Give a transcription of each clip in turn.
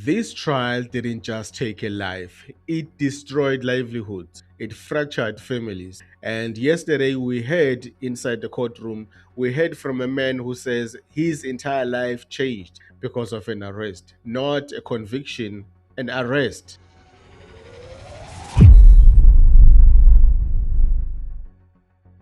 This trial didn't just take a life, it destroyed livelihoods, it fractured families. And yesterday we heard inside the courtroom, we heard from a man who says his entire life changed because of an arrest, not a conviction, an arrest.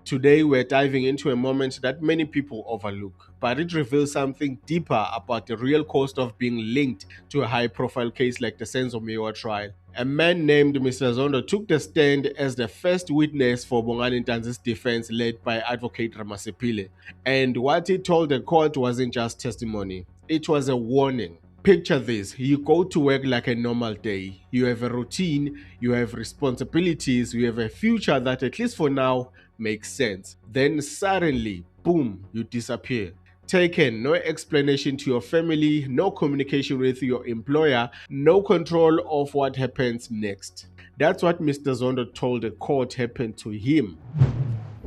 Today, we're diving into a moment that many people overlook, but it reveals something deeper about the real cost of being linked to a high profile case like the Senzo Mewa trial. A man named Mr. Zondo took the stand as the first witness for Bongani Ntanzi's defense, led by advocate Ramasipile. And what he told the court wasn't just testimony, it was a warning. Picture this: you go to work like a normal day, you have a routine, you have responsibilities, you have a future that, at least for now, makes sense. Then suddenly, boom, you disappear. Taken, no explanation to your family, no communication with your employer, no control of what happens next. That's what Mr. Zondo told the court happened to him.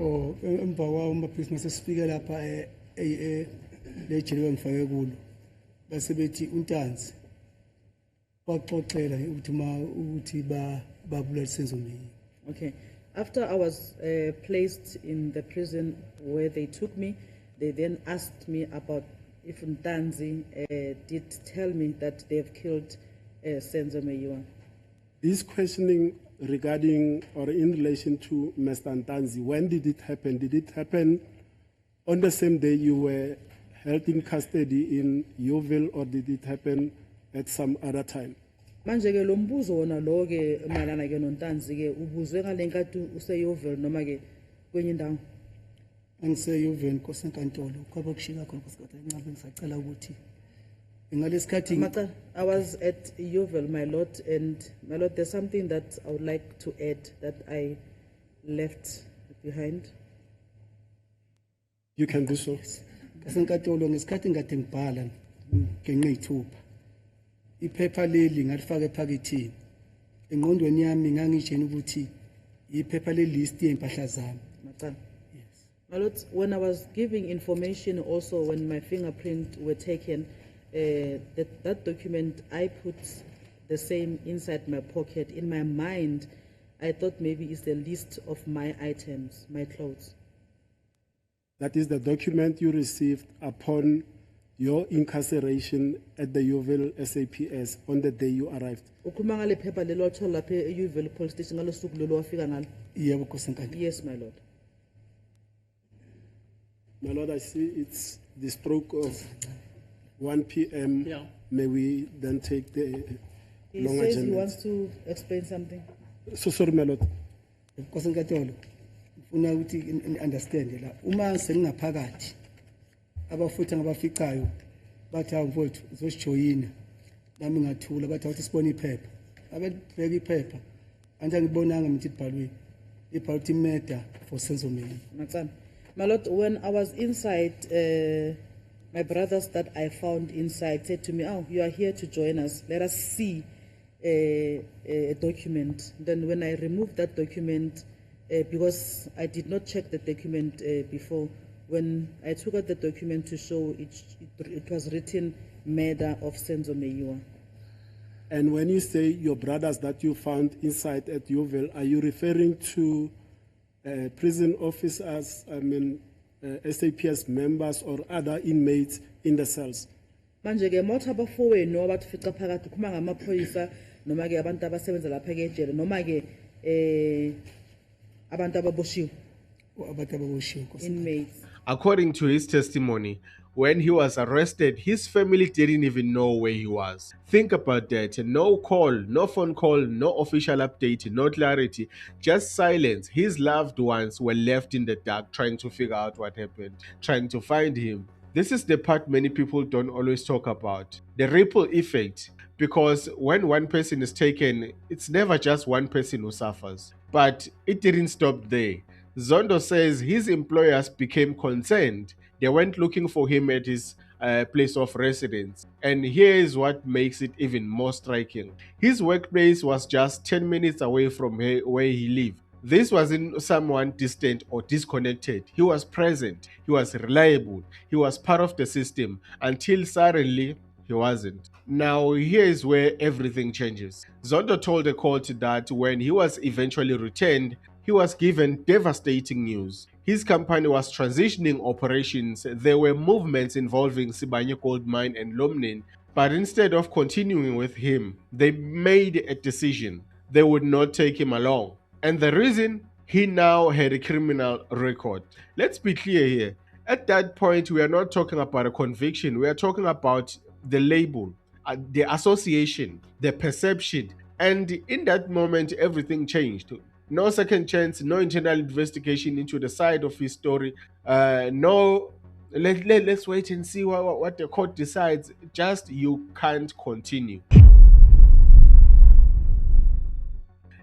Oh, emva kwawo amabhizinisi esifike lapha lejele engifake kulo base bethi uNtanzi baxoxela ukuthi babulala Senzo Meyiwa. Okay. After I was placed in the prison where they took me, they then asked me about if Ntanzi did tell me that they have killed Senzo Meyiwa. This questioning regarding or in relation to Mr. Ntanzi, when did it happen? Did it happen on the same day you were held in custody in Yeoville, or did it happen at some other time? Manje ke lo mbuzo wona lo ke malana ke noNtanzi ke ubuzwe ngalenkathi useYoville noma ke kwenye indawo. Angiseyoveni Nkosi enkantolo kwaba kushika khona kusikhathi enqabe ngisacela ukuthi ngalesikhathi I was at Yeoville, my lord, and my lord, there's something that I would like to add that I left behind. You can do so. Kasenkantolo ngesikhathi ngade ngibhala ngenqa izithupha iphepha leli ngalifaka ephakethini engqondweni yami ngangitshela ukuthi iphepha le list yempahla zami. Yes. My lord, when I was giving information also when my fingerprint were taken, that document I put the same inside my pocket. In my mind, I thought maybe it's the list of my items, my clothes. That is the document you received upon your incarceration at the Yeoville SAPS on the day you arrived. Ukhuluma ngale phepha lelo wathola lapha eYoville police station ngalo suku lelo wafika ngalo. Yebo Nkosi enkantolo. Yes, my lord. My lord, I see it's the stroke of 1 p.m. Yeah. May we then take the He long says agenda? he wants to explain something. So sorry, my lord. Nkosi enkantolo ufuna ukuthi understand la uma sengingaphakathi abafuthi ngabaficayo bathi awumfowethu uzosijoyina nami ngathula bathi awuthi sibone iphepha abebheka iphepha anje ngibonanga mithi ibhalwe ibhalwe ukuthi murder for Senzo Meyiwa. My lord, when I was inside, my brothers that I found inside said to me, "Oh, you are here to join us. Let us see a document." Then when I removed that document, because I did not check the document before, when I took out the document to show it was written murder of Senzo Meyiwa. And when you say your brothers that you found inside at Yeoville, are you referring to prison officers, SAPS members or other inmates in the cells? Manje ke mawuthi abafowenu abathufica phakathi ukhuluma ngamaphoyisa noma ke abantu abasebenza lapha ke ejele noma ke abantu ababoshiwe, Abantu ababoshiwe Nkosi. inmates. According to his testimony, when he was arrested, his family didn't even know where he was. Think about that. No call, no phone call, no official update, no clarity, just silence. His loved ones were left in the dark trying to figure out what happened, trying to find him. This is the part many people don't always talk about, the ripple effect. Because when one person is taken, it's never just one person who suffers. But it didn't stop there. Zondo says his employers became concerned. They went looking for him at his place of residence. And here is what makes it even more striking. His workplace was just 10 minutes away from where he lived. This wasn't someone distant or disconnected. He was present, he was reliable, he was part of the system until suddenly he he wasn't. Now, here is where everything changes. Zondo told the court that when he was eventually returned, he was given devastating news. His company was transitioning operations. There were movements involving Sibanye Gold Mine and Lomnin, but instead of continuing with him, they made a decision. They would not take him along. And the reason? He now had a criminal record. Let's be clear here. At that point, we are not talking about a conviction. We are talking about the label, the association, the perception. And in that moment, everything changed. No second chance, no internal investigation into the side of his story. Let's wait and see what the court decides. Just you can't continue.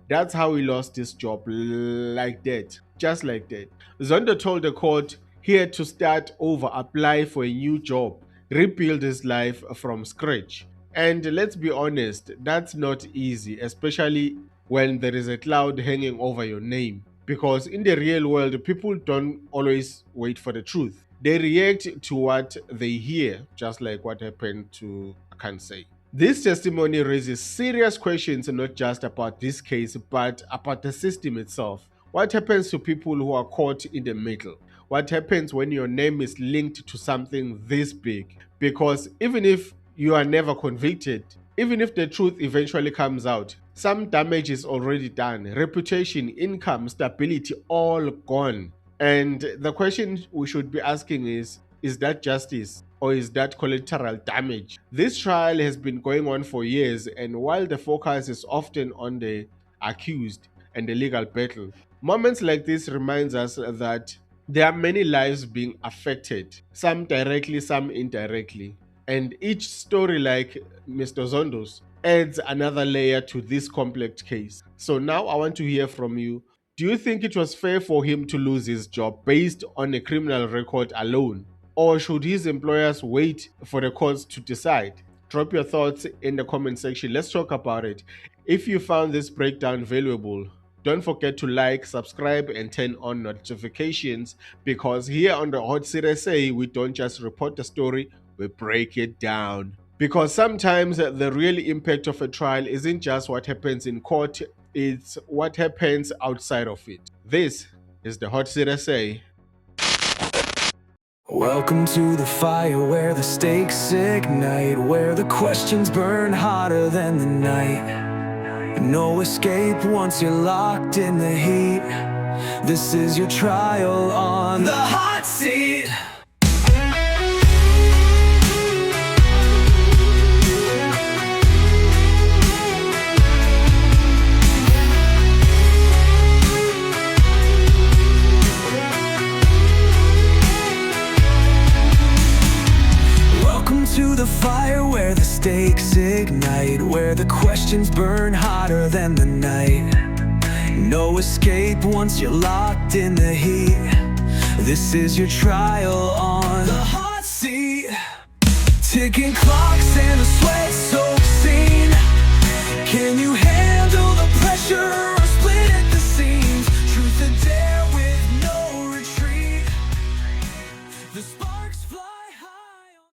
That's how he lost his job, like that, just like that. Zondo told the court he had to start over, apply for a new job, rebuild his life from scratch. And let's be honest, that's not easy, especially when there is a cloud hanging over your name. Because in the real world, people don't always wait for the truth. They react to what they hear, just like what happened to Kansai. This testimony raises serious questions not just about this case, but about the system itself. What happens to people who are caught in the middle? What happens when your name is linked to something this big? Because even if you are never convicted, even if the truth eventually comes out, some damage is already done. Reputation, income, stability, all gone. And the question we should be asking is that justice? Or is that collateral damage? This trial has been going on for years, and while the focus is often on the accused and the legal battle, moments like this reminds us that there are many lives being affected, some directly, some indirectly. And each story, like Mr. Zondo's, adds another layer to this complex case. So now I want to hear from you. Do you think it was fair for him to lose his job based on a criminal record alone? Or should his employers wait for the courts to decide? Drop your thoughts in the comment section. Let's talk about it. If you found this breakdown valuable, don't forget to like, subscribe, and turn on notifications, because here on the Hot Seat SA, we don't just report the story, we break it down. Because sometimes the real impact of a trial isn't just what happens in court, it's what happens outside of it. This is the Hot Seat SA. Welcome to the fire where the stakes ignite, where the questions burn hotter than the night. No escape once you're locked in the heat. This is your trial on the hot seat. To the fire where the stakes ignite, where the questions burn hotter than the night. No escape once you're locked in the heat. This is your trial on the hot seat. Ticking clocks and the sweat so